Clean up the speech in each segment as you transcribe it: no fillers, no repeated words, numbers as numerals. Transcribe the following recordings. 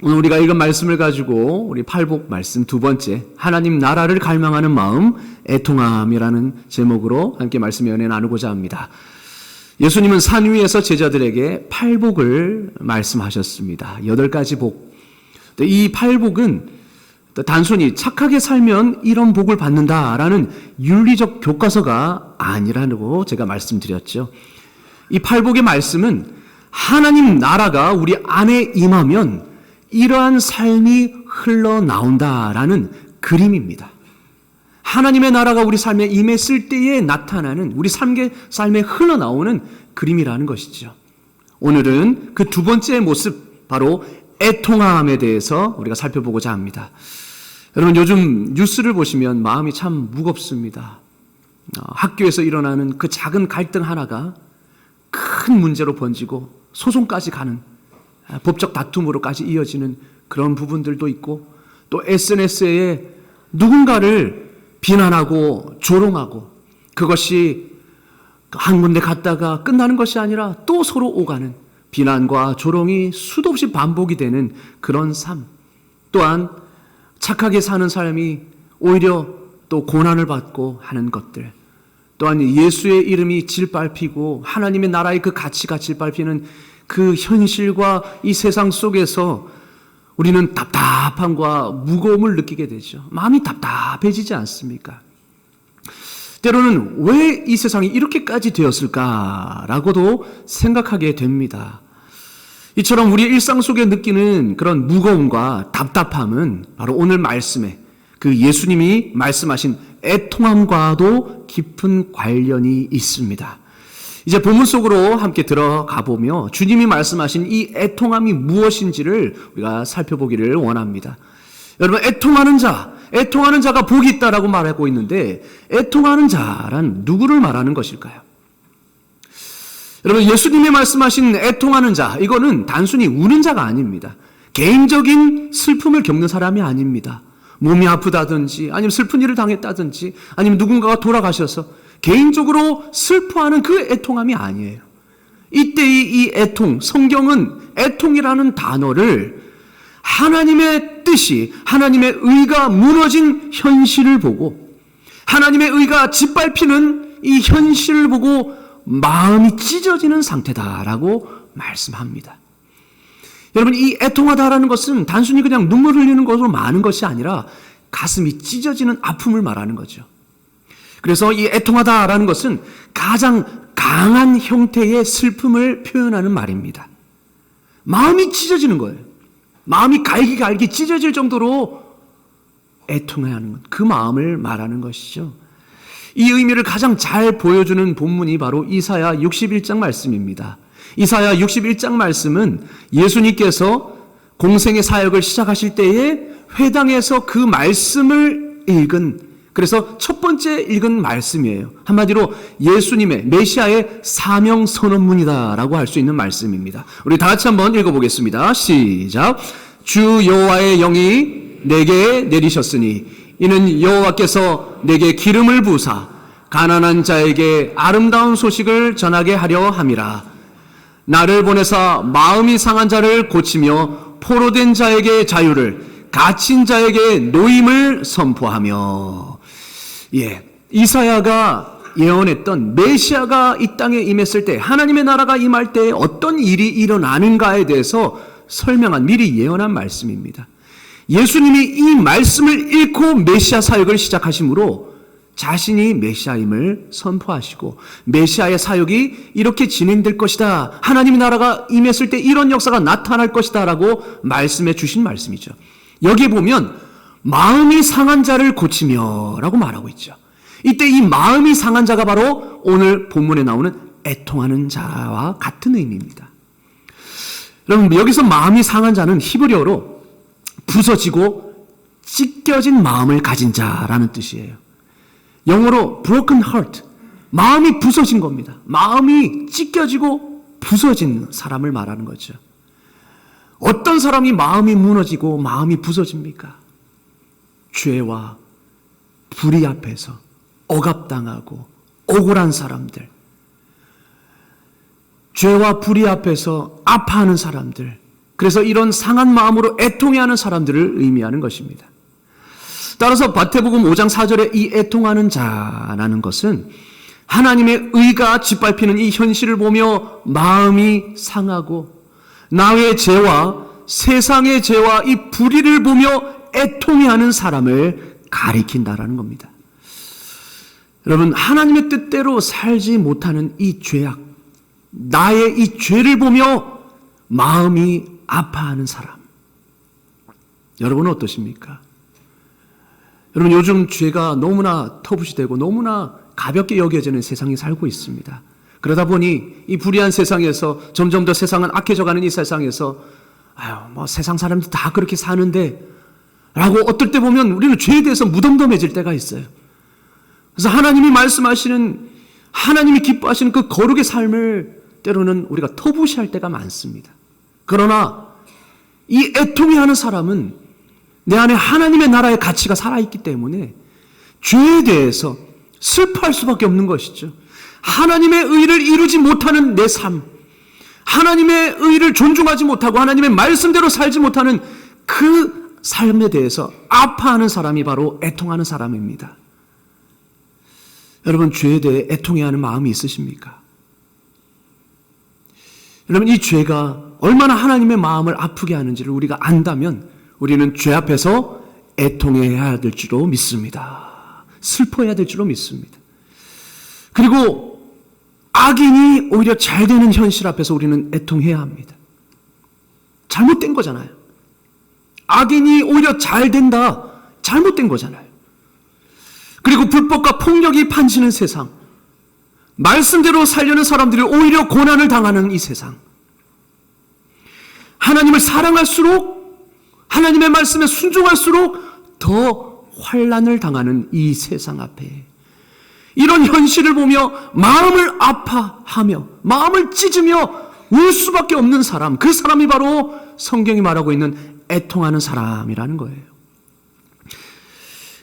오늘 우리가 읽은 말씀을 가지고 우리 팔복 말씀 두 번째, 하나님 나라를 갈망하는 마음, 애통함이라는 제목으로 함께 말씀 연애 나누고자 합니다. 예수님은 산 위에서 제자들에게 팔복을 말씀하셨습니다. 8가지 복. 이 팔복은 단순히 착하게 살면 이런 복을 받는다라는 윤리적 교과서가 아니라고 제가 말씀드렸죠. 이 팔복의 말씀은 하나님 나라가 우리 안에 임하면 이러한 삶이 흘러나온다라는 그림입니다. 하나님의 나라가 우리 삶에 임했을 때에 나타나는 우리 삶에 흘러나오는 그림이라는 것이죠. 오늘은 그 두 번째 모습, 바로 애통함에 대해서 우리가 살펴보고자 합니다. 여러분, 요즘 뉴스를 보시면 마음이 참 무겁습니다. 학교에서 일어나는 그 작은 갈등 하나가 큰 문제로 번지고 소송까지 가는, 법적 다툼으로까지 이어지는 그런 부분들도 있고, 또 SNS에 누군가를 비난하고 조롱하고, 그것이 한 군데 갔다가 끝나는 것이 아니라 또 서로 오가는 비난과 조롱이 수도 없이 반복이 되는 그런 삶. 또한 착하게 사는 사람이 오히려 또 고난을 받고 하는 것들. 또한 예수의 이름이 질밟히고 하나님의 나라의 그 가치가 질밟히는 그 현실과 이 세상 속에서 우리는 답답함과 무거움을 느끼게 되죠. 마음이 답답해지지 않습니까? 때로는 왜 이 세상이 이렇게까지 되었을까라고도 생각하게 됩니다. 이처럼 우리 일상 속에 느끼는 그런 무거움과 답답함은 바로 오늘 말씀에 그 예수님이 말씀하신 애통함과도 깊은 관련이 있습니다. 이제 본문 속으로 함께 들어가 보며 주님이 말씀하신 이 애통함이 무엇인지를 우리가 살펴보기를 원합니다. 여러분, 애통하는 자가 복이 있다라고 말하고 있는데, 애통하는 자란 누구를 말하는 것일까요? 여러분, 예수님이 말씀하신 애통하는 자, 이거는 단순히 우는 자가 아닙니다. 개인적인 슬픔을 겪는 사람이 아닙니다. 몸이 아프다든지, 아니면 슬픈 일을 당했다든지, 아니면 누군가가 돌아가셔서 개인적으로 슬퍼하는 그 애통함이 아니에요. 이때의 이 애통, 성경은 애통이라는 단어를 하나님의 뜻이, 하나님의 의가 무너진 현실을 보고, 하나님의 의가 짓밟히는 이 현실을 보고 마음이 찢어지는 상태다라고 말씀합니다. 여러분, 이 애통하다라는 것은 단순히 그냥 눈물 흘리는 것으로 많은 것이 아니라 가슴이 찢어지는 아픔을 말하는 거죠. 그래서 이 애통하다라는 것은 가장 강한 형태의 슬픔을 표현하는 말입니다. 마음이 찢어지는 거예요. 마음이 갈기갈기 찢어질 정도로 애통해야 하는 것, 그 마음을 말하는 것이죠. 이 의미를 가장 잘 보여주는 본문이 바로 이사야 61장 말씀입니다. 이사야 61장 말씀은 예수님께서 공생의 사역을 시작하실 때에 회당에서 그 말씀을 읽은, 그래서 첫 번째 읽은 말씀이에요. 한마디로 예수님의 메시아의 사명 선언문이다라고 할 수 있는 말씀입니다. 우리 다 같이 한번 읽어보겠습니다. 시작. 주 여호와의 영이 내게 내리셨으니 이는 여호와께서 내게 기름을 부으사 가난한 자에게 아름다운 소식을 전하게 하려 함이라. 나를 보내사 마음이 상한 자를 고치며 포로된 자에게 자유를, 갇힌 자에게 노임을 선포하며. 이사야가 예언했던 메시아가 이 땅에 임했을 때, 하나님의 나라가 임할 때 어떤 일이 일어나는가에 대해서 설명한, 미리 예언한 말씀입니다. 예수님이 이 말씀을 읽고 메시아 사역을 시작하심으로 자신이 메시아임을 선포하시고, 메시아의 사역이 이렇게 진행될 것이다, 하나님의 나라가 임했을 때 이런 역사가 나타날 것이다 라고 말씀해 주신 말씀이죠. 여기에 보면 마음이 상한 자를 고치며 라고 말하고 있죠. 이때 이 마음이 상한 자가 바로 오늘 본문에 나오는 애통하는 자와 같은 의미입니다. 여러분, 여기서 마음이 상한 자는 히브리어로 부서지고 찢겨진 마음을 가진 자라는 뜻이에요. 영어로 broken heart, 마음이 부서진 겁니다. 마음이 찢겨지고 부서진 사람을 말하는 거죠. 어떤 사람이 마음이 무너지고 마음이 부서집니까? 죄와 불의 앞에서 억압당하고 억울한 사람들, 죄와 불의 앞에서 아파하는 사람들, 그래서 이런 상한 마음으로 애통해하는 사람들을 의미하는 것입니다. 따라서 마태복음 5장 4절에 이 애통하는 자라는 것은 하나님의 의가 짓밟히는 이 현실을 보며 마음이 상하고 나의 죄와 세상의 죄와 이 불의를 보며 애통해하는 사람을 가리킨다라는 겁니다. 여러분, 하나님의 뜻대로 살지 못하는 이 죄악, 나의 이 죄를 보며 마음이 아파하는 사람. 여러분은 어떠십니까? 여러분, 요즘 죄가 너무나 터부시되고 너무나 가볍게 여겨지는 세상에 살고 있습니다. 그러다 보니 이 불의한 세상에서 점점 더 세상은 악해져가는 이 세상에서 세상 사람들 다 그렇게 사는데 라고 어떨 때 보면 우리는 죄에 대해서 무덤덤해질 때가 있어요. 그래서 하나님이 말씀하시는, 하나님이 기뻐하시는 그 거룩의 삶을 때로는 우리가 터부시할 때가 많습니다. 그러나 이 애통해하는 사람은 내 안에 하나님의 나라의 가치가 살아있기 때문에 죄에 대해서 슬퍼할 수밖에 없는 것이죠. 하나님의 의를 이루지 못하는 내 삶, 하나님의 의를 존중하지 못하고 하나님의 말씀대로 살지 못하는 그 삶에 대해서 아파하는 사람이 바로 애통하는 사람입니다. 여러분, 죄에 대해 애통해하는 마음이 있으십니까? 여러분, 이 죄가 얼마나 하나님의 마음을 아프게 하는지를 우리가 안다면 우리는 죄 앞에서 애통해야 될 줄로 믿습니다. 슬퍼해야 될 줄로 믿습니다. 그리고 악인이 오히려 잘 되는 현실 앞에서 우리는 애통해야 합니다. 잘못된 거잖아요. 악인이 오히려 잘 된다. 잘못된 거잖아요. 그리고 불법과 폭력이 판치는 세상, 말씀대로 살려는 사람들이 오히려 고난을 당하는 이 세상, 하나님을 사랑할수록, 하나님의 말씀에 순종할수록 더 환난을 당하는 이 세상 앞에 이런 현실을 보며 마음을 아파하며 마음을 찢으며 울 수밖에 없는 사람, 그 사람이 바로 성경이 말하고 있는 애통하는 사람이라는 거예요.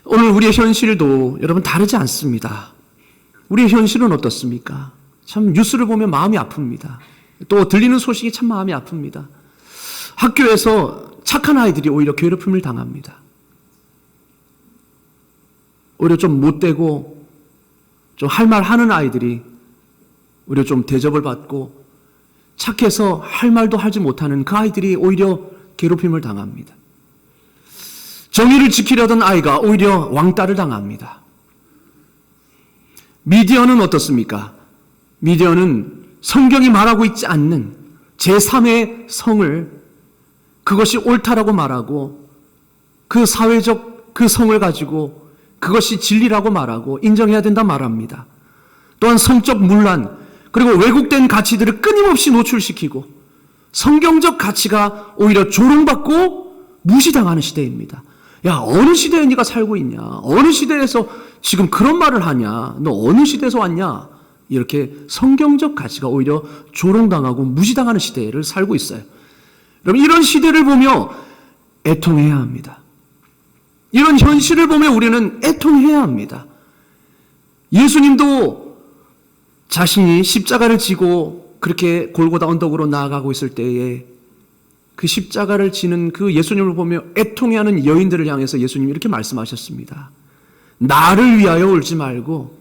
오늘 우리의 현실도 여러분 다르지 않습니다. 우리의 현실은 어떻습니까? 참 뉴스를 보면 마음이 아픕니다. 또 들리는 소식이 참 마음이 아픕니다. 학교에서 착한 아이들이 오히려 괴롭힘을 당합니다. 오히려 좀 못되고 좀 할 말 하는 아이들이 오히려 좀 대접을 받고 착해서 할 말도 하지 못하는 그 아이들이 오히려 괴롭힘을 당합니다. 정의를 지키려던 아이가 오히려 왕따를 당합니다. 미디어는 어떻습니까? 미디어는 성경이 말하고 있지 않는 제3의 성을, 그것이 옳다라고 말하고 그 사회적 그 성을 가지고 그것이 진리라고 말하고 인정해야 된다 말합니다. 또한 성적 문란, 그리고 왜곡된 가치들을 끊임없이 노출시키고 성경적 가치가 오히려 조롱받고 무시당하는 시대입니다. 야, 어느 시대에 네가 살고 있냐? 어느 시대에서 지금 그런 말을 하냐? 너 어느 시대에서 왔냐? 이렇게 성경적 가치가 오히려 조롱당하고 무시당하는 시대를 살고 있어요. 여러분, 이런 시대를 보며 애통해야 합니다. 이런 현실을 보며 우리는 애통해야 합니다. 예수님도 자신이 십자가를 지고 그렇게 골고다 언덕으로 나아가고 있을 때에 그 십자가를 지는 그 예수님을 보며 애통해하는 여인들을 향해서 예수님이 이렇게 말씀하셨습니다. 나를 위하여 울지 말고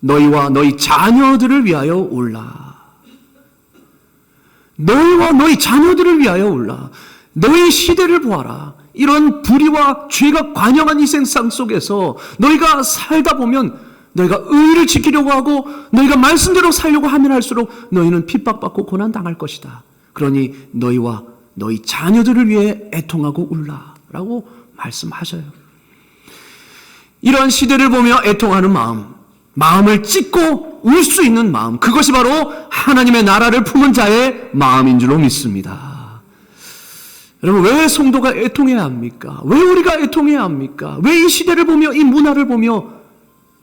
너희와 너희 자녀들을 위하여 울라. 너희와 너희 자녀들을 위하여 울라. 너희 시대를 보아라. 이런 불의와 죄가 관영한 이 세상 속에서 너희가 살다 보면 너희가 의를 지키려고 하고 너희가 말씀대로 살려고 하면 할수록 너희는 핍박받고 고난당할 것이다. 그러니 너희와 너희 자녀들을 위해 애통하고 울라 라고 말씀하셔요. 이러한 시대를 보며 애통하는 마음, 마음을 찢고 울 수 있는 마음, 그것이 바로 하나님의 나라를 품은 자의 마음인 줄로 믿습니다. 여러분, 왜 성도가 애통해야 합니까? 왜 우리가 애통해야 합니까? 왜 이 시대를 보며 이 문화를 보며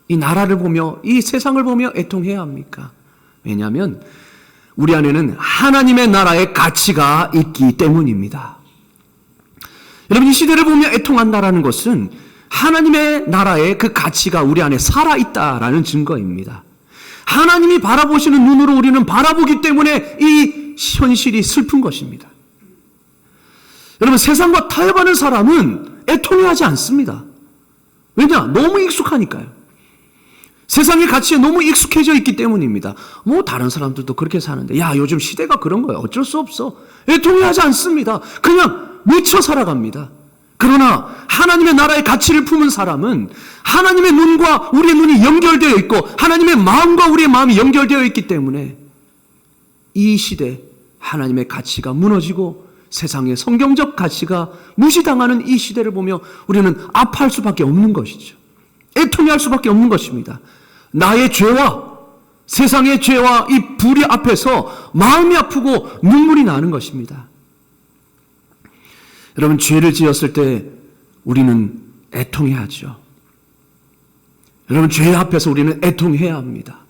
이 나라를 보며 이 세상을 보며 애통해야 합니까? 왜냐하면 우리 안에는 하나님의 나라의 가치가 있기 때문입니다. 여러분, 이 시대를 보며 애통한다라는 것은 하나님의 나라의 그 가치가 우리 안에 살아있다라는 증거입니다. 하나님이 바라보시는 눈으로 우리는 바라보기 때문에 이 현실이 슬픈 것입니다. 여러분, 세상과 타협하는 사람은 애통해하지 않습니다. 왜냐? 너무 익숙하니까요. 세상의 가치에 너무 익숙해져 있기 때문입니다. 뭐 다른 사람들도 그렇게 사는데 야, 요즘 시대가 그런 거예요. 어쩔 수 없어. 애통해하지 않습니다. 그냥 미쳐 살아갑니다. 그러나 하나님의 나라의 가치를 품은 사람은 하나님의 눈과 우리의 눈이 연결되어 있고 하나님의 마음과 우리의 마음이 연결되어 있기 때문에 이 시대 하나님의 가치가 무너지고 세상의 성경적 가치가 무시당하는 이 시대를 보며 우리는 아파할 수밖에 없는 것이죠. 애통해할 수밖에 없는 것입니다. 나의 죄와 세상의 죄와 이 불의 앞에서 마음이 아프고 눈물이 나는 것입니다. 여러분, 죄를 지었을 때 우리는 애통해야 하죠. 여러분, 죄 앞에서 우리는 애통해야 합니다.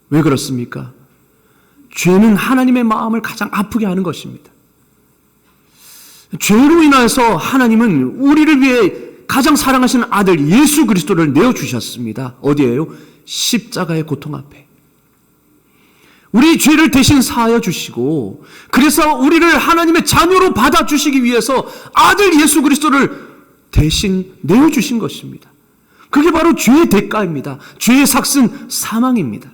왜 그렇습니까? 죄는 하나님의 마음을 가장 아프게 하는 것입니다. 죄로 인해서 하나님은 우리를 위해 가장 사랑하시는 아들 예수 그리스도를 내어주셨습니다. 어디에요? 십자가의 고통 앞에. 우리 죄를 대신 사하여 주시고 그래서 우리를 하나님의 자녀로 받아주시기 위해서 아들 예수 그리스도를 대신 내어주신 것입니다. 그게 바로 죄의 대가입니다. 죄의 삭은 사망입니다.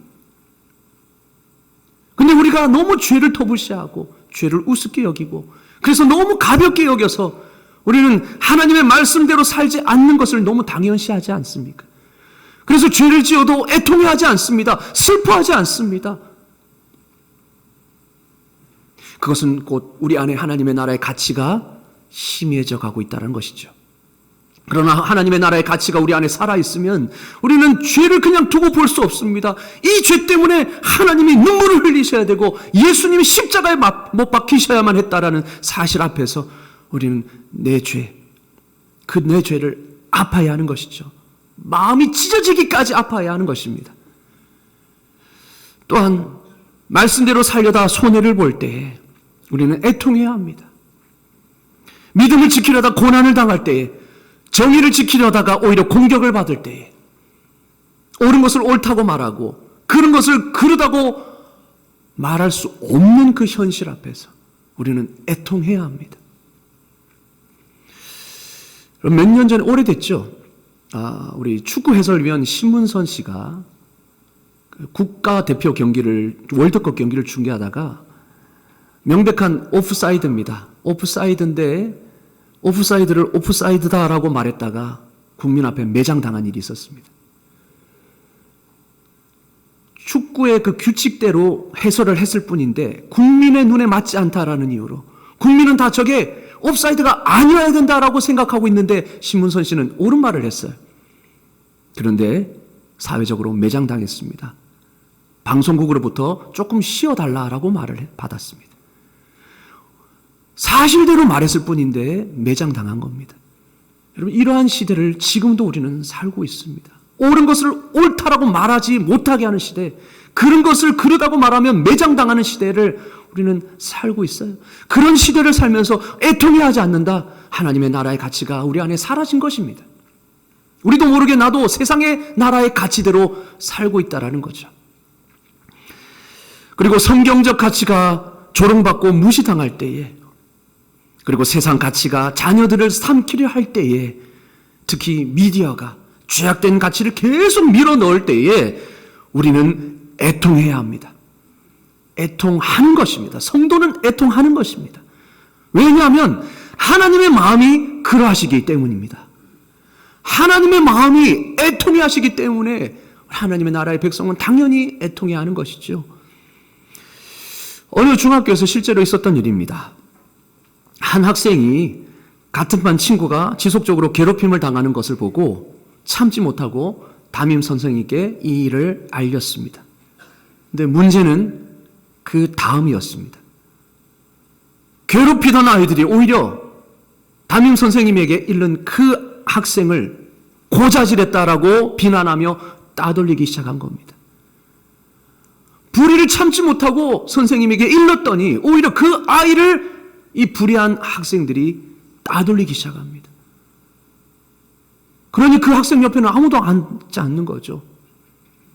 근데 우리가 너무 죄를 터부시하고 죄를 우습게 여기고 그래서 너무 가볍게 여겨서 우리는 하나님의 말씀대로 살지 않는 것을 너무 당연시하지 않습니까? 그래서 죄를 지어도 애통해하지 않습니다. 슬퍼하지 않습니다. 그것은 곧 우리 안에 하나님의 나라의 가치가 희미해져 가고 있다는 것이죠. 그러나 하나님의 나라의 가치가 우리 안에 살아있으면 우리는 죄를 그냥 두고 볼 수 없습니다. 이 죄 때문에 하나님이 눈물을 흘리셔야 되고 예수님이 십자가에 못 박히셔야만 했다라는 사실 앞에서 우리는 내 죄를 아파야 하는 것이죠. 마음이 찢어지기까지 아파야 하는 것입니다. 또한 말씀대로 살려다 손해를 볼 때에 우리는 애통해야 합니다. 믿음을 지키려다 고난을 당할 때에, 정의를 지키려다가 오히려 공격을 받을 때에, 옳은 것을 옳다고 말하고 그런 것을 그르다고 말할 수 없는 그 현실 앞에서 우리는 애통해야 합니다. 몇 년 전에, 오래됐죠. 우리 축구 해설위원 신문선 씨가 국가대표 경기를, 월드컵 경기를 중계하다가 명백한 오프사이드입니다. 오프사이드인데 오프사이드를 오프사이드다라고 말했다가 국민 앞에 매장당한 일이 있었습니다. 축구의 그 규칙대로 해설을 했을 뿐인데 국민의 눈에 맞지 않다라는 이유로 국민은 다 저게 옵사이드가 아니어야 된다라고 생각하고 있는데 신문선 씨는 옳은 말을 했어요. 그런데 사회적으로 매장당했습니다. 방송국으로부터 조금 쉬어달라라고 말을 받았습니다. 사실대로 말했을 뿐인데 매장당한 겁니다. 여러분, 이러한 시대를 지금도 우리는 살고 있습니다. 옳은 것을 옳다라고 말하지 못하게 하는 시대, 그런 것을 그러다고 말하면 매장당하는 시대를 우리는 살고 있어요. 그런 시대를 살면서 애통해하지 않는다. 하나님의 나라의 가치가 우리 안에 사라진 것입니다. 우리도 모르게 나도 세상의 나라의 가치대로 살고 있다라는 거죠. 그리고 성경적 가치가 조롱받고 무시당할 때에, 그리고 세상 가치가 자녀들을 삼키려 할 때에, 특히 미디어가 죄악된 가치를 계속 밀어넣을 때에 우리는 애통해야 합니다. 애통하는 것입니다. 성도는 애통하는 것입니다. 왜냐하면 하나님의 마음이 그러하시기 때문입니다. 하나님의 마음이 애통해 하시기 때문에 하나님의 나라의 백성은 당연히 애통해 하는 것이죠. 어느 중학교에서 실제로 있었던 일입니다. 한 학생이 같은 반 친구가 지속적으로 괴롭힘을 당하는 것을 보고 참지 못하고 담임 선생님께 이 일을 알렸습니다. 근데 문제는 그 다음이었습니다. 괴롭히던 아이들이 오히려 담임 선생님에게 잃는 그 학생을 고자질했다라고 비난하며 따돌리기 시작한 겁니다. 불의를 참지 못하고 선생님에게 일렀더니 오히려 그 아이를 이 불의한 학생들이 따돌리기 시작합니다. 그러니 그 학생 옆에는 아무도 앉지 않는 거죠.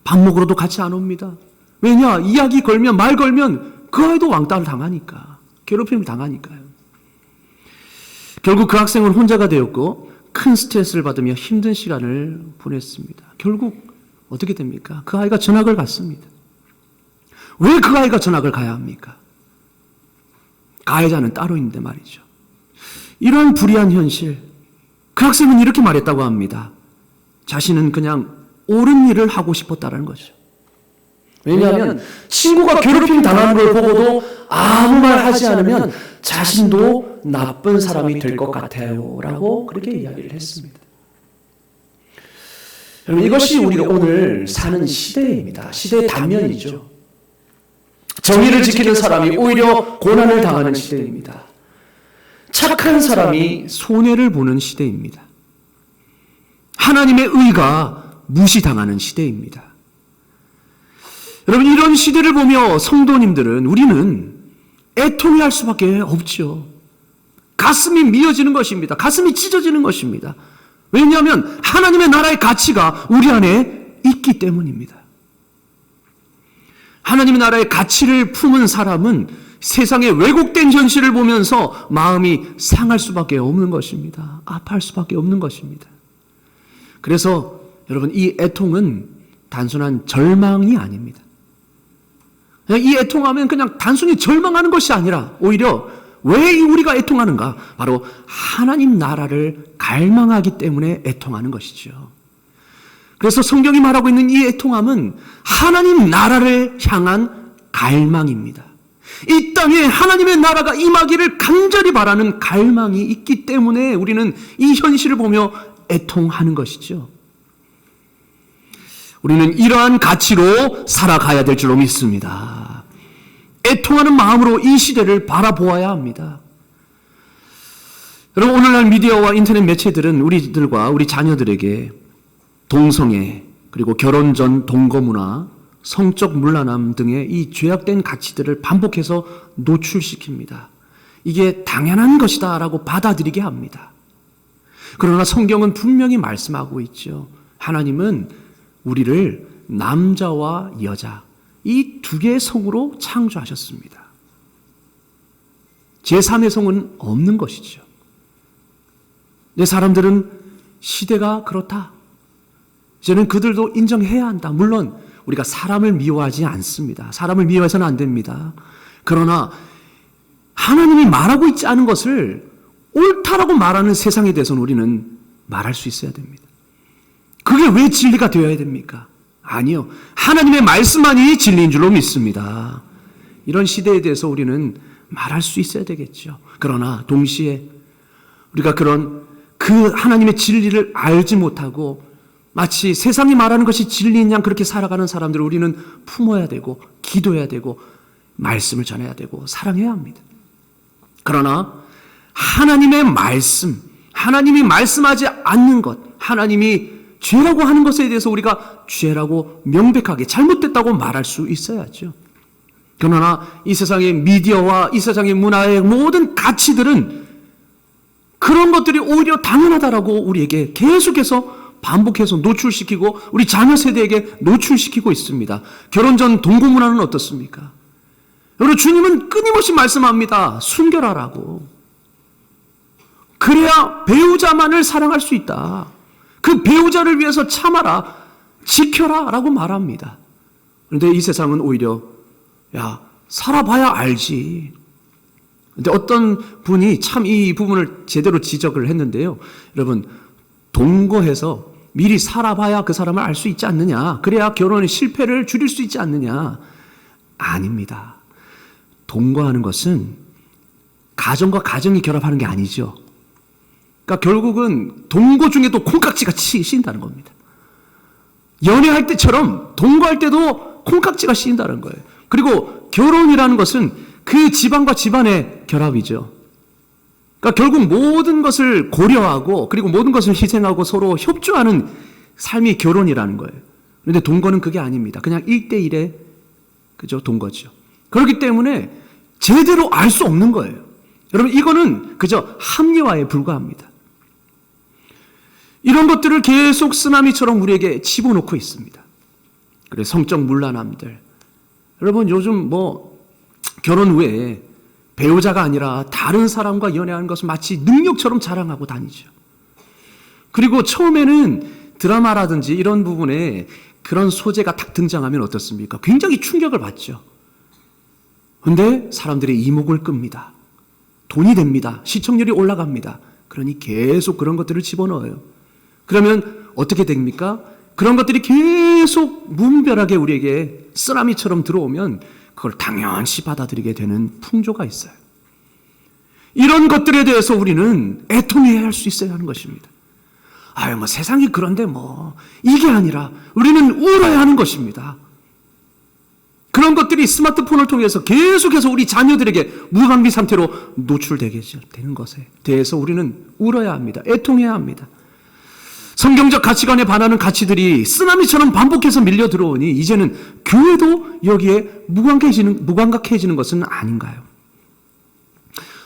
밥 먹으러도 같이 안 옵니다. 왜냐? 이야기 걸면, 말 걸면 그 아이도 왕따를 당하니까, 괴롭힘을 당하니까요. 결국 그 학생은 혼자가 되었고 큰 스트레스를 받으며 힘든 시간을 보냈습니다. 결국 어떻게 됩니까? 그 아이가 전학을 갔습니다. 왜 그 아이가 전학을 가야 합니까? 가해자는 따로 있는데 말이죠. 이런 불의한 현실, 그 학생은 이렇게 말했다고 합니다. 자신은 그냥 옳은 일을 하고 싶었다는 거죠. 왜냐하면 친구가 괴롭힘 당하는 걸 보고도 아무 말 하지 않으면 자신도 나쁜 사람이 될 것 같아요 라고 그렇게 이야기를 했습니다. 여러분, 이것이 우리가 오늘 사는 시대입니다. 시대의 단면이죠. 정의를 지키는 사람이 오히려 고난을 당하는 시대입니다. 착한 사람이 손해를 보는 시대입니다. 하나님의 의가 무시당하는 시대입니다. 여러분, 이런 시대를 보며 성도님들은 우리는 애통해할 수밖에 없죠. 가슴이 미어지는 것입니다. 가슴이 찢어지는 것입니다. 왜냐하면 하나님의 나라의 가치가 우리 안에 있기 때문입니다. 하나님의 나라의 가치를 품은 사람은 세상의 왜곡된 현실을 보면서 마음이 상할 수밖에 없는 것입니다. 아파할 수밖에 없는 것입니다. 그래서 여러분, 이 애통은 단순한 절망이 아닙니다. 이 애통하면 그냥 단순히 절망하는 것이 아니라 오히려 왜 우리가 애통하는가? 바로 하나님 나라를 갈망하기 때문에 애통하는 것이죠. 그래서 성경이 말하고 있는 이 애통함은 하나님 나라를 향한 갈망입니다. 이 땅에 하나님의 나라가 임하기를 간절히 바라는 갈망이 있기 때문에 우리는 이 현실을 보며 애통하는 것이죠. 우리는 이러한 가치로 살아가야 될 줄로 믿습니다. 애통하는 마음으로 이 시대를 바라보아야 합니다. 여러분, 오늘날 미디어와 인터넷 매체들은 우리들과 우리 자녀들에게 동성애, 그리고 결혼 전 동거문화, 성적 문란함 등의 이 죄악된 가치들을 반복해서 노출시킵니다. 이게 당연한 것이다 라고 받아들이게 합니다. 그러나 성경은 분명히 말씀하고 있죠. 하나님은 우리를 남자와 여자, 이 두 개의 성으로 창조하셨습니다. 제3의 성은 없는 것이죠. 내 사람들은 시대가 그렇다. 이제는 그들도 인정해야 한다. 물론 우리가 사람을 미워하지 않습니다. 사람을 미워해서는 안 됩니다. 그러나 하나님이 말하고 있지 않은 것을 옳다라고 말하는 세상에 대해서는 우리는 말할 수 있어야 됩니다. 그게 왜 진리가 되어야 됩니까? 아니요. 하나님의 말씀만이 진리인 줄로 믿습니다. 이런 시대에 대해서 우리는 말할 수 있어야 되겠죠. 그러나 동시에 우리가 그 하나님의 진리를 알지 못하고 마치 세상이 말하는 것이 진리인 양 그렇게 살아가는 사람들을 우리는 품어야 되고 기도해야 되고 말씀을 전해야 되고 사랑해야 합니다. 그러나 하나님의 말씀, 하나님이 말씀하지 않는 것, 하나님이 죄라고 하는 것에 대해서 우리가 죄라고 명백하게 잘못됐다고 말할 수 있어야죠. 그러나 이 세상의 미디어와 이 세상의 문화의 모든 가치들은 그런 것들이 오히려 당연하다라고 우리에게 계속해서 반복해서 노출시키고 우리 자녀 세대에게 노출시키고 있습니다. 결혼 전 동거 문화는 어떻습니까? 여러분, 주님은 끊임없이 말씀합니다. 순결하라고. 그래야 배우자만을 사랑할 수 있다. 그 배우자를 위해서 참아라, 지켜라 라고 말합니다. 그런데 이 세상은 오히려 살아봐야 알지. 그런데 어떤 분이 참 이 부분을 제대로 지적을 했는데요. 여러분, 동거해서 미리 살아봐야 그 사람을 알 수 있지 않느냐. 그래야 결혼의 실패를 줄일 수 있지 않느냐. 아닙니다. 동거하는 것은 가정과 가정이 결합하는 게 아니죠. 그러니까 결국은 동거 중에도 콩깍지가 씌인다는 겁니다. 연애할 때처럼 동거할 때도 콩깍지가 씌인다는 거예요. 그리고 결혼이라는 것은 그 집안과 집안의 결합이죠. 그러니까 결국 모든 것을 고려하고 그리고 모든 것을 희생하고 서로 협조하는 삶이 결혼이라는 거예요. 그런데 동거는 그게 아닙니다. 그냥 1대1의 동거죠. 그렇기 때문에 제대로 알 수 없는 거예요. 여러분, 이거는 그저 합리화에 불과합니다. 이런 것들을 계속 쓰나미처럼 우리에게 집어넣고 있습니다. 그래서 성적 문란함들. 여러분, 요즘 결혼 후에 배우자가 아니라 다른 사람과 연애하는 것을 마치 능력처럼 자랑하고 다니죠. 그리고 처음에는 드라마라든지 이런 부분에 그런 소재가 딱 등장하면 어떻습니까? 굉장히 충격을 받죠. 근데 사람들의 이목을 끕니다. 돈이 됩니다. 시청률이 올라갑니다. 그러니 계속 그런 것들을 집어넣어요. 그러면 어떻게 됩니까? 그런 것들이 계속 무분별하게 우리에게 쓰나미처럼 들어오면 그걸 당연시 받아들이게 되는 풍조가 있어요. 이런 것들에 대해서 우리는 애통해야 할 수 있어야 하는 것입니다. 세상이 그런데 이게 아니라 우리는 울어야 하는 것입니다. 그런 것들이 스마트폰을 통해서 계속해서 우리 자녀들에게 무방비 상태로 노출되게 되는 것에 대해서 우리는 울어야 합니다. 애통해야 합니다. 성경적 가치관에 반하는 가치들이 쓰나미처럼 반복해서 밀려 들어오니 이제는 교회도 여기에 무감각해지는 것은 아닌가요?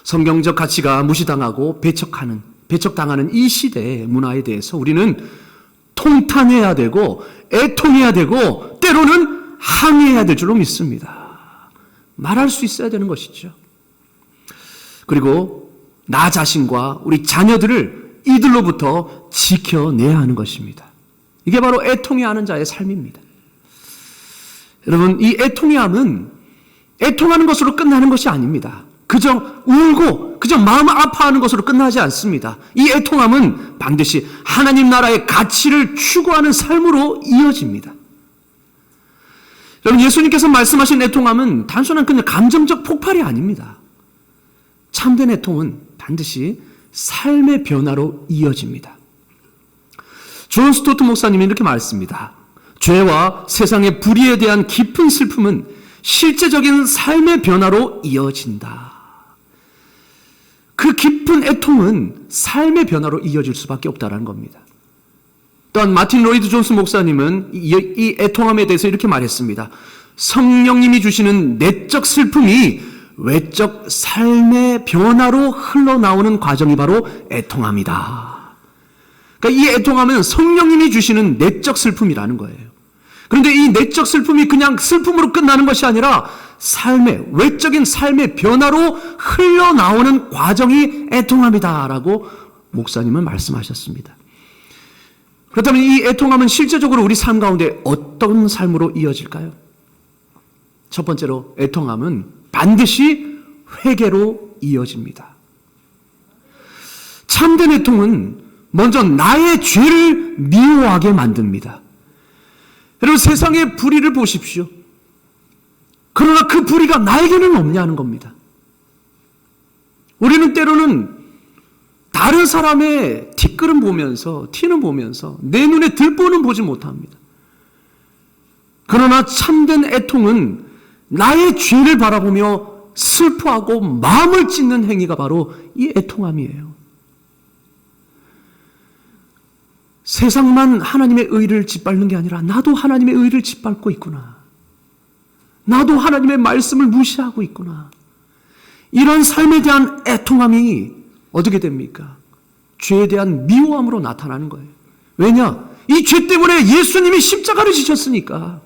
성경적 가치가 무시당하고 배척당하는 이 시대의 문화에 대해서 우리는 통탄해야 되고 애통해야 되고 때로는 항의해야 될 줄로 믿습니다. 말할 수 있어야 되는 것이죠. 그리고 나 자신과 우리 자녀들을 이들로부터 지켜내야 하는 것입니다. 이게 바로 애통해야 하는 자의 삶입니다. 여러분, 이 애통해함은 애통하는 것으로 끝나는 것이 아닙니다. 그저 울고 그저 마음 아파하는 것으로 끝나지 않습니다. 이 애통함은 반드시 하나님 나라의 가치를 추구하는 삶으로 이어집니다. 여러분, 예수님께서 말씀하신 애통함은 단순한 그냥 감정적 폭발이 아닙니다. 참된 애통은 반드시 삶의 변화로 이어집니다. 존 스토트 목사님이 이렇게 말했습니다. 죄와 세상의 불의에 대한 깊은 슬픔은 실제적인 삶의 변화로 이어진다. 그 깊은 애통은 삶의 변화로 이어질 수밖에 없다는 겁니다. 또한 마틴 로이드 존스 목사님은 이 애통함에 대해서 이렇게 말했습니다. 성령님이 주시는 내적 슬픔이 외적 삶의 변화로 흘러나오는 과정이 바로 애통함이다. 그러니까 이 애통함은 성령님이 주시는 내적 슬픔이라는 거예요. 그런데 이 내적 슬픔이 그냥 슬픔으로 끝나는 것이 아니라 외적인 삶의 변화로 흘러나오는 과정이 애통함이다라고 목사님은 말씀하셨습니다. 그렇다면 이 애통함은 실제적으로 우리 삶 가운데 어떤 삶으로 이어질까요? 첫 번째로 애통함은 반드시 회개로 이어집니다. 참된 애통은 먼저 나의 죄를 미워하게 만듭니다. 여러분, 세상의 불의를 보십시오. 그러나 그 불의가 나에게는 없냐는 겁니다. 우리는 때로는 다른 사람의 티끌은 보면서, 티는 보면서 내 눈에 들보는 보지 못합니다. 그러나 참된 애통은 나의 죄를 바라보며 슬퍼하고 마음을 찢는 행위가 바로 이 애통함이에요. 세상만 하나님의 의를 짓밟는 게 아니라 나도 하나님의 의를 짓밟고 있구나. 나도 하나님의 말씀을 무시하고 있구나. 이런 삶에 대한 애통함이 어떻게 됩니까? 죄에 대한 미워함으로 나타나는 거예요. 왜냐? 이 죄 때문에 예수님이 십자가를 지셨으니까.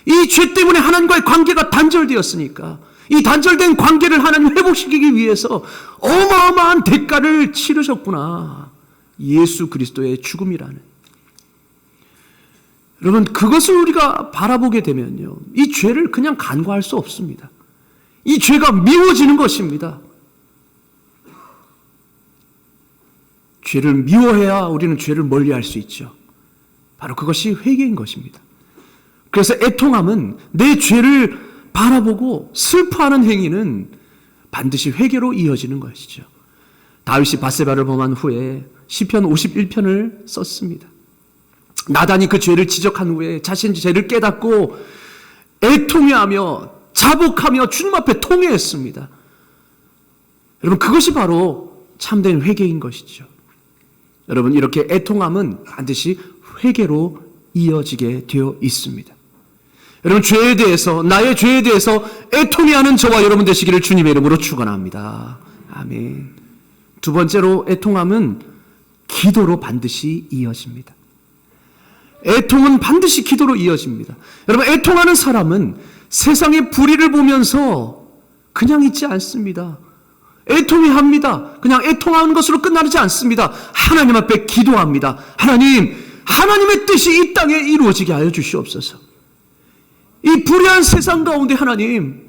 이 죄 때문에 하나님과의 관계가 단절되었으니까. 이 단절된 관계를 하나님 회복시키기 위해서 어마어마한 대가를 치르셨구나. 예수 그리스도의 죽음이라는. 여러분, 그것을 우리가 바라보게 되면요, 이 죄를 그냥 간과할 수 없습니다. 이 죄가 미워지는 것입니다. 죄를 미워해야 우리는 죄를 멀리할 수 있죠. 바로 그것이 회개인 것입니다. 그래서 애통함은 내 죄를 바라보고 슬퍼하는 행위는 반드시 회개로 이어지는 것이죠. 다윗이 밧세바를 범한 후에 시편 51편을 썼습니다. 나단이 그 죄를 지적한 후에 자신의 죄를 깨닫고 애통해하며 자복하며 주님 앞에 통회했습니다. 여러분, 그것이 바로 참된 회개인 것이죠. 여러분, 이렇게 애통함은 반드시 회개로 이어지게 되어 있습니다. 여러분, 죄에 대해서, 나의 죄에 대해서 애통해하는 저와 여러분 되시기를 주님의 이름으로 축원합니다. 아멘. 두 번째로 애통함은 기도로 반드시 이어집니다. 애통은 반드시 기도로 이어집니다. 여러분, 애통하는 사람은 세상의 불의를 보면서 그냥 있지 않습니다. 애통해 합니다. 그냥 애통하는 것으로 끝나지 않습니다. 하나님 앞에 기도합니다. 하나님, 하나님의 뜻이 이 땅에 이루어지게 하여 주시옵소서. 이 불의한 세상 가운데 하나님,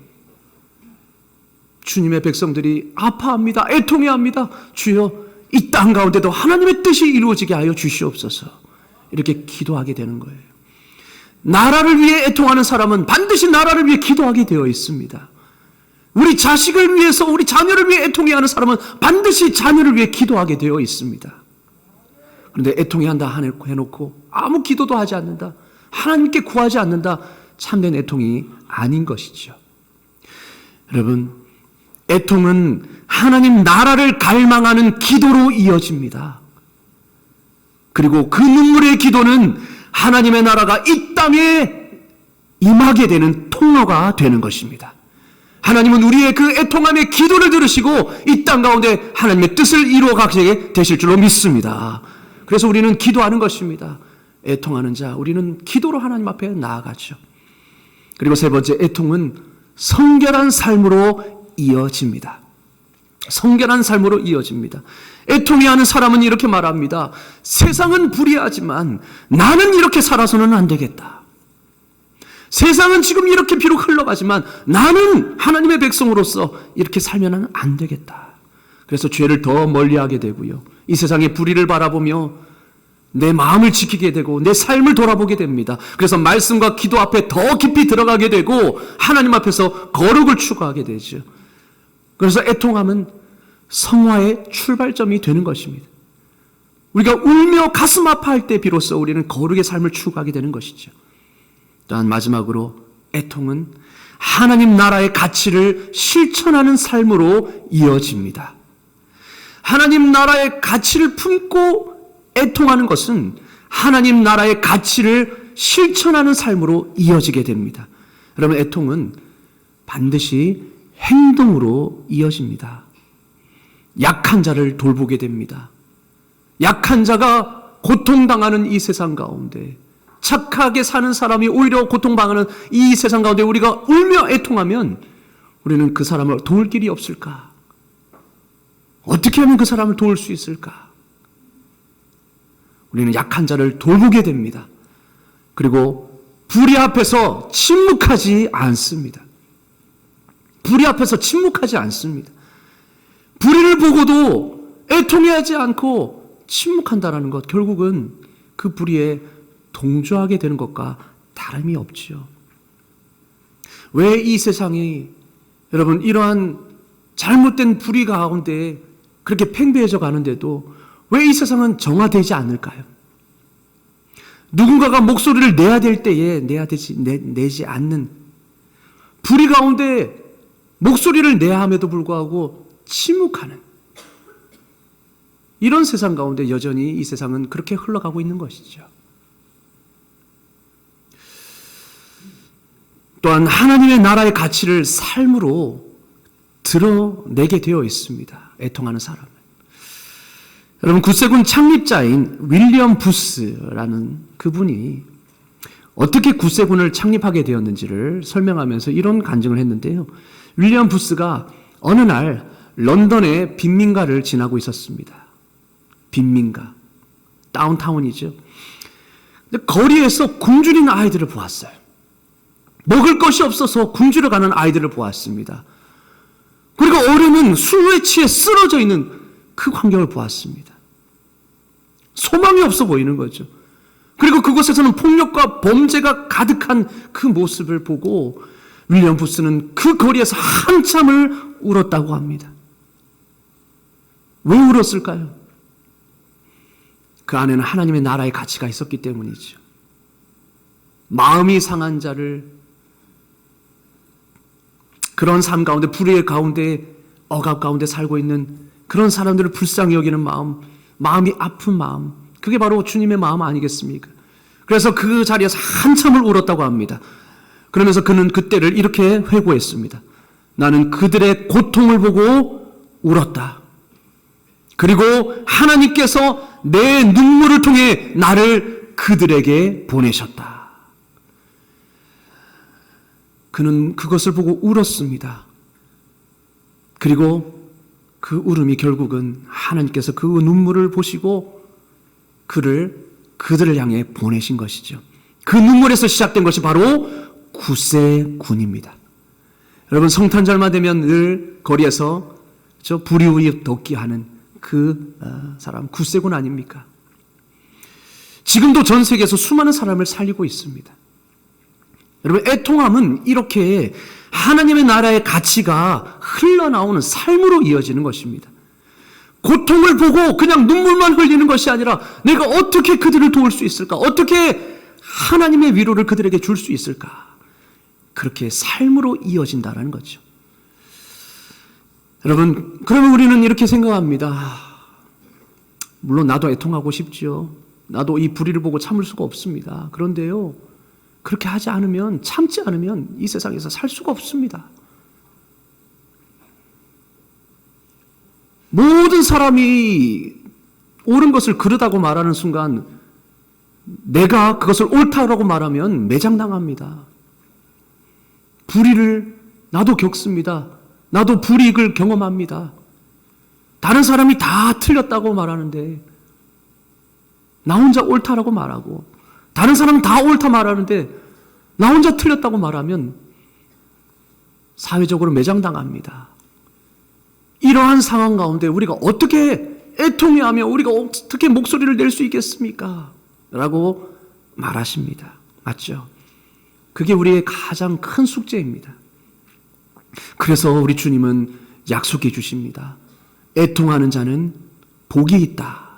주님의 백성들이 아파합니다. 애통해 합니다. 주여, 이 땅 가운데도 하나님의 뜻이 이루어지게 하여 주시옵소서. 이렇게 기도하게 되는 거예요. 나라를 위해 애통하는 사람은 반드시 나라를 위해 기도하게 되어 있습니다. 우리 자식을 위해서, 우리 자녀를 위해 애통해 하는 사람은 반드시 자녀를 위해 기도하게 되어 있습니다. 그런데 애통해 한다 해놓고 아무 기도도 하지 않는다, 하나님께 구하지 않는다, 참된 애통이 아닌 것이죠. 여러분, 애통은 하나님 나라를 갈망하는 기도로 이어집니다. 그리고 그 눈물의 기도는 하나님의 나라가 이 땅에 임하게 되는 통로가 되는 것입니다. 하나님은 우리의 그 애통함의 기도를 들으시고 이 땅 가운데 하나님의 뜻을 이루어가게 되실 줄로 믿습니다. 그래서 우리는 기도하는 것입니다. 애통하는 자, 우리는 기도로 하나님 앞에 나아가죠. 그리고 세 번째, 애통은 성결한 삶으로 이어집니다. 성결한 삶으로 이어집니다. 애통해 하는 사람은 이렇게 말합니다. 세상은 불의하지만 나는 이렇게 살아서는 안 되겠다. 세상은 지금 이렇게 비록 흘러가지만 나는 하나님의 백성으로서 이렇게 살면 안 되겠다. 그래서 죄를 더 멀리하게 되고요, 이 세상의 불의를 바라보며 내 마음을 지키게 되고 내 삶을 돌아보게 됩니다. 그래서 말씀과 기도 앞에 더 깊이 들어가게 되고 하나님 앞에서 거룩을 추구하게 되죠. 그래서 애통함은 성화의 출발점이 되는 것입니다. 우리가 울며 가슴 아파할 때 비로소 우리는 거룩의 삶을 추구하게 되는 것이죠. 또한 마지막으로, 애통은 하나님 나라의 가치를 실천하는 삶으로 이어집니다. 하나님 나라의 가치를 품고 애통하는 것은 하나님 나라의 가치를 실천하는 삶으로 이어지게 됩니다. 여러분, 애통은 반드시 행동으로 이어집니다. 약한 자를 돌보게 됩니다. 약한 자가 고통당하는 이 세상 가운데, 착하게 사는 사람이 오히려 고통당하는 이 세상 가운데 우리가 울며 애통하면 우리는 그 사람을 도울 길이 없을까? 어떻게 하면 그 사람을 도울 수 있을까? 우리는 약한 자를 돌보게 됩니다. 그리고 불의 앞에서 침묵하지 않습니다. 불의 앞에서 침묵하지 않습니다. 불의를 보고도 애통해하지 않고 침묵한다는 것, 결국은 그 불의에 동조하게 되는 것과 다름이 없죠. 왜 이 세상이, 여러분, 이러한 잘못된 불의 가운데 그렇게 팽배해져 가는데도 왜 이 세상은 정화되지 않을까요? 누군가가 목소리를 내야 될 때에 내지 않는, 불의 가운데 목소리를 내야 함에도 불구하고 침묵하는, 이런 세상 가운데 여전히 이 세상은 그렇게 흘러가고 있는 것이죠. 또한 하나님의 나라의 가치를 삶으로 드러내게 되어 있습니다. 애통하는 사람은. 여러분, 구세군 창립자인 윌리엄 부스라는 그분이 어떻게 구세군을 창립하게 되었는지를 설명하면서 이런 간증을 했는데요. 윌리엄 부스가 어느 날 런던의 빈민가를 지나고 있었습니다. 빈민가, 다운타운이죠. 근데 거리에서 굶주린 아이들을 보았어요. 먹을 것이 없어서 굶주려 가는 아이들을 보았습니다. 그리고 어른은 술에 취해 쓰러져 있는 그 광경을 보았습니다. 소망이 없어 보이는 거죠. 그리고 그곳에서는 폭력과 범죄가 가득한 그 모습을 보고 윌리엄 부스는 그 거리에서 한참을 울었다고 합니다. 왜 울었을까요? 그 안에는 하나님의 나라의 가치가 있었기 때문이죠. 마음이 상한 자를, 그런 삶 가운데, 불의의 가운데, 억압 가운데 살고 있는 그런 사람들을 불쌍히 여기는 마음, 마음이 아픈 마음, 그게 바로 주님의 마음 아니겠습니까? 그래서 그 자리에서 한참을 울었다고 합니다. 그러면서 그는 그때를 이렇게 회고했습니다. 나는 그들의 고통을 보고 울었다. 그리고 하나님께서 내 눈물을 통해 나를 그들에게 보내셨다. 그는 그것을 보고 울었습니다. 그리고 그 울음이 결국은 하나님께서 그 눈물을 보시고 그들을 향해 보내신 것이죠. 그 눈물에서 시작된 것이 바로 구세군입니다. 여러분, 성탄절만 되면 늘 거리에서 저 불이 위에 덮기 하는 그 사람, 구세군 아닙니까? 지금도 전 세계에서 수많은 사람을 살리고 있습니다. 여러분, 애통함은 이렇게 하나님의 나라의 가치가 흘러나오는 삶으로 이어지는 것입니다. 고통을 보고 그냥 눈물만 흘리는 것이 아니라 내가 어떻게 그들을 도울 수 있을까? 어떻게 하나님의 위로를 그들에게 줄 수 있을까? 그렇게 삶으로 이어진다는 거죠. 여러분, 그러면 우리는 이렇게 생각합니다. 물론 나도 애통하고 싶지요. 나도 이 불의를 보고 참을 수가 없습니다. 그런데요, 그렇게 하지 않으면, 참지 않으면 이 세상에서 살 수가 없습니다. 모든 사람이 옳은 것을 그르다고 말하는 순간 내가 그것을 옳다고 말하면 매장당합니다. 불의를 나도 겪습니다. 나도 불이익을 경험합니다. 다른 사람이 다 틀렸다고 말하는데 나 혼자 옳다라고 말하고, 다른 사람은 다 옳다 말하는데 나 혼자 틀렸다고 말하면 사회적으로 매장당합니다. 이러한 상황 가운데 우리가 어떻게 애통해하며 우리가 어떻게 목소리를 낼 수 있겠습니까? 라고 말하십니다. 맞죠? 그게 우리의 가장 큰 숙제입니다. 그래서 우리 주님은 약속해 주십니다. 애통하는 자는 복이 있다.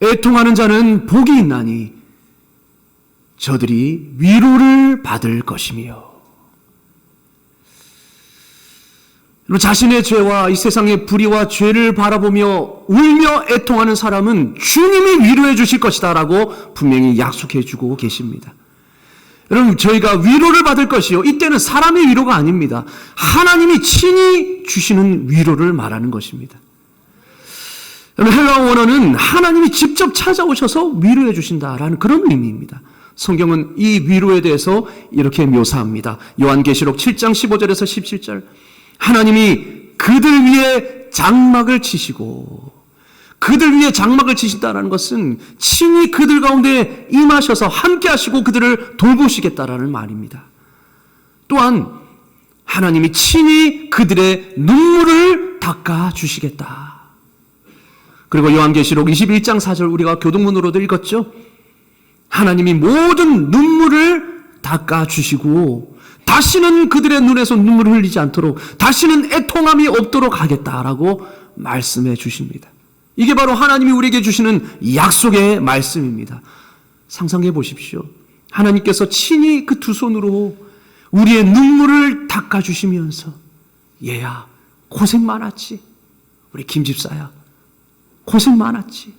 애통하는 자는 복이 있나니 저들이 위로를 받을 것이며. 자신의 죄와 이 세상의 불의와 죄를 바라보며 울며 애통하는 사람은 주님이 위로해 주실 것이다 라고 분명히 약속해 주고 계십니다. 여러분, 저희가 위로를 받을 것이요, 이때는 사람의 위로가 아닙니다. 하나님이 친히 주시는 위로를 말하는 것입니다. 헬라어 원어는 하나님이 직접 찾아오셔서 위로해 주신다라는 그런 의미입니다. 성경은 이 위로에 대해서 이렇게 묘사합니다. 요한계시록 7장 15절에서 17절. 하나님이 그들 위에 장막을 치시고, 그들 위에 장막을 치신다는 것은 친히 그들 가운데 임하셔서 함께 하시고 그들을 돌보시겠다라는 말입니다. 또한 하나님이 친히 그들의 눈물을 닦아 주시겠다. 그리고 요한계시록 21장 4절 우리가 교동문으로도 읽었죠. 하나님이 모든 눈물을 닦아 주시고 다시는 그들의 눈에서 눈물을 흘리지 않도록, 다시는 애통함이 없도록 하겠다라고 말씀해 주십니다. 이게 바로 하나님이 우리에게 주시는 약속의 말씀입니다. 상상해 보십시오. 하나님께서 친히 그 두 손으로 우리의 눈물을 닦아 주시면서, 얘야 고생 많았지, 우리 김 집사야 고생 많았지,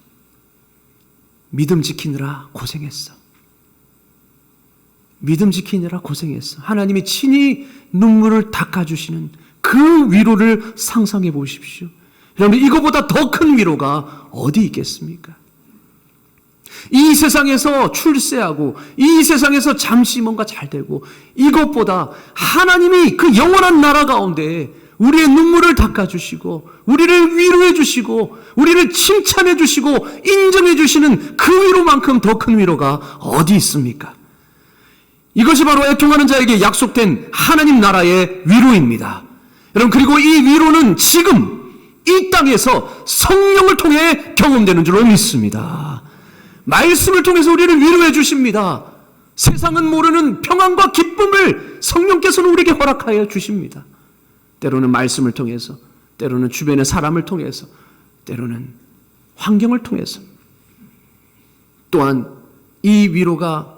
믿음 지키느라 고생했어, 믿음 지키느라 고생했어. 하나님이 친히 눈물을 닦아주시는 그 위로를 상상해 보십시오. 여러분, 이거보다 더 큰 위로가 어디 있겠습니까? 이 세상에서 출세하고 이 세상에서 잠시 뭔가 잘 되고, 이것보다 하나님이 그 영원한 나라 가운데 우리의 눈물을 닦아주시고 우리를 위로해 주시고 우리를 칭찬해 주시고 인정해 주시는 그 위로만큼 더 큰 위로가 어디 있습니까? 이것이 바로 애통하는 자에게 약속된 하나님 나라의 위로입니다. 여러분, 그리고 이 위로는 지금 이 땅에서 성령을 통해 경험되는 줄로 믿습니다. 말씀을 통해서 우리를 위로해 주십니다. 세상은 모르는 평안과 기쁨을 성령께서는 우리에게 허락하여 주십니다. 때로는 말씀을 통해서, 때로는 주변의 사람을 통해서, 때로는 환경을 통해서. 또한 이 위로가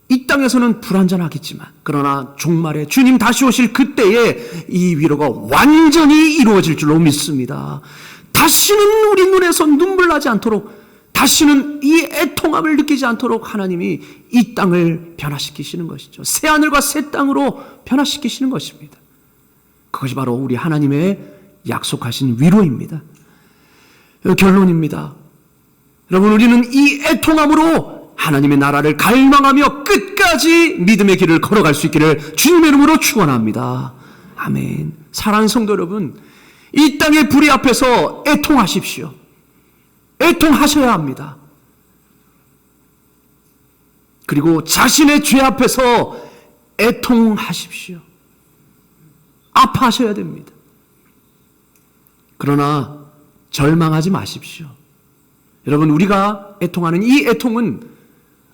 이 땅에서는 불완전하겠지만, 그러나 종말에 주님 다시 오실 그때에 이 위로가 완전히 이루어질 줄로 믿습니다. 다시는 우리 눈에서 눈물 나지 않도록, 다시는 이 애통함을 느끼지 않도록 하나님이 이 땅을 변화시키시는 것이죠. 새 하늘과 새 땅으로 변화시키시는 것입니다. 그것이 바로 우리 하나님의 약속하신 위로입니다. 결론입니다. 여러분, 우리는 이 애통함으로 하나님의 나라를 갈망하며 끝까지 믿음의 길을 걸어갈 수 있기를 주님의 이름으로 축원합니다. 아멘. 사랑하는 성도 여러분, 이 땅의 불의 앞에서 애통하십시오. 애통하셔야 합니다. 그리고 자신의 죄 앞에서 애통하십시오. 아파하셔야 됩니다. 그러나 절망하지 마십시오. 여러분, 우리가 애통하는 이 애통은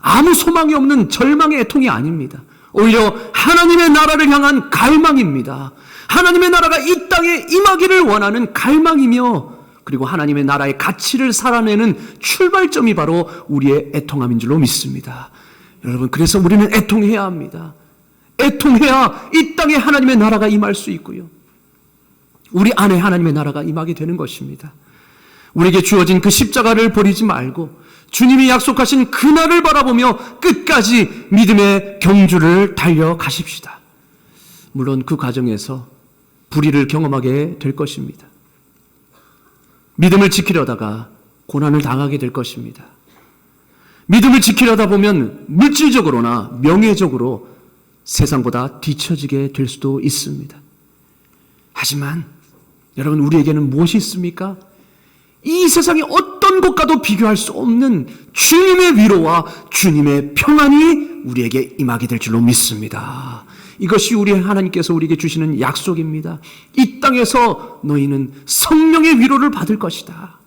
아무 소망이 없는 절망의 애통이 아닙니다. 오히려 하나님의 나라를 향한 갈망입니다. 하나님의 나라가 이 땅에 임하기를 원하는 갈망이며, 그리고 하나님의 나라의 가치를 살아내는 출발점이 바로 우리의 애통함인 줄로 믿습니다. 여러분, 그래서 우리는 애통해야 합니다. 애통해야 이 땅에 하나님의 나라가 임할 수 있고요, 우리 안에 하나님의 나라가 임하게 되는 것입니다. 우리에게 주어진 그 십자가를 버리지 말고 주님이 약속하신 그날을 바라보며 끝까지 믿음의 경주를 달려가십시다. 물론 그 과정에서 불의를 경험하게 될 것입니다. 믿음을 지키려다가 고난을 당하게 될 것입니다. 믿음을 지키려다 보면 물질적으로나 명예적으로 세상보다 뒤처지게 될 수도 있습니다. 하지만 여러분, 우리에게는 무엇이 있습니까? 이 세상의 어떤 것과도 비교할 수 없는 주님의 위로와 주님의 평안이 우리에게 임하게 될 줄로 믿습니다. 이것이 우리 하나님께서 우리에게 주시는 약속입니다. 이 땅에서 너희는 성령의 위로를 받을 것이다.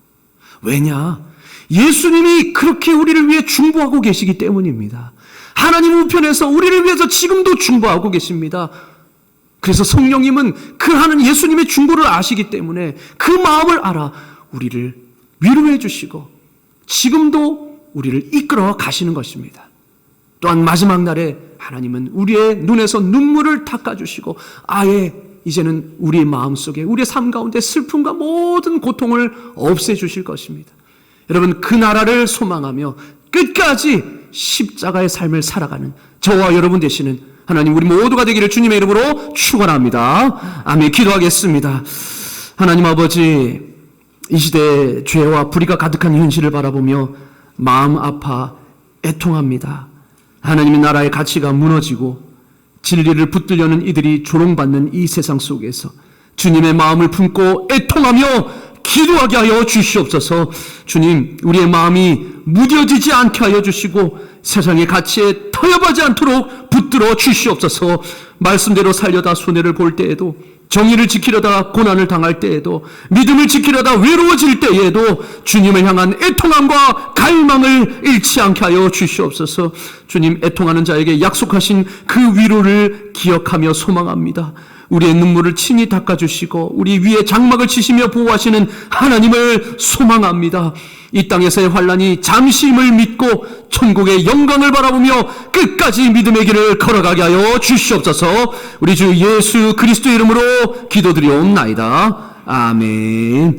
왜냐? 예수님이 그렇게 우리를 위해 중보하고 계시기 때문입니다. 하나님 우편에서 우리를 위해서 지금도 중보하고 계십니다. 그래서 성령님은 그 하는 예수님의 중보를 아시기 때문에 그 마음을 알아 우리를 위로해 주시고 지금도 우리를 이끌어 가시는 것입니다. 또한 마지막 날에 하나님은 우리의 눈에서 눈물을 닦아주시고 아예 이제는 우리의 마음속에, 우리의 삶 가운데 슬픔과 모든 고통을 없애주실 것입니다. 여러분, 그 나라를 소망하며 끝까지 십자가의 삶을 살아가는 저와 여러분 되시는 하나님, 우리 모두가 되기를 주님의 이름으로 축원합니다. 아멘. 기도하겠습니다. 하나님 아버지, 이 시대에 죄와 불의가 가득한 현실을 바라보며 마음 아파 애통합니다. 하나님의 나라의 가치가 무너지고 진리를 붙들려는 이들이 조롱받는 이 세상 속에서 주님의 마음을 품고 애통하며 기도하게 하여 주시옵소서. 주님, 우리의 마음이 무뎌지지 않게 하여 주시고 세상의 가치에 타협하지 않도록 붙들어 주시옵소서. 말씀대로 살려다 손해를 볼 때에도, 정의를 지키려다 고난을 당할 때에도, 믿음을 지키려다 외로워질 때에도 주님을 향한 애통함과 갈망을 잃지 않게 하여 주시옵소서. 주님, 애통하는 자에게 약속하신 그 위로를 기억하며 소망합니다. 우리의 눈물을 친히 닦아주시고 우리 위에 장막을 치시며 보호하시는 하나님을 소망합니다. 이 땅에서의 환난이 잠시임을 믿고 천국의 영광을 바라보며 끝까지 믿음의 길을 걸어가게 하여 주시옵소서. 우리 주 예수 그리스도 이름으로 기도드리옵나이다. 아멘.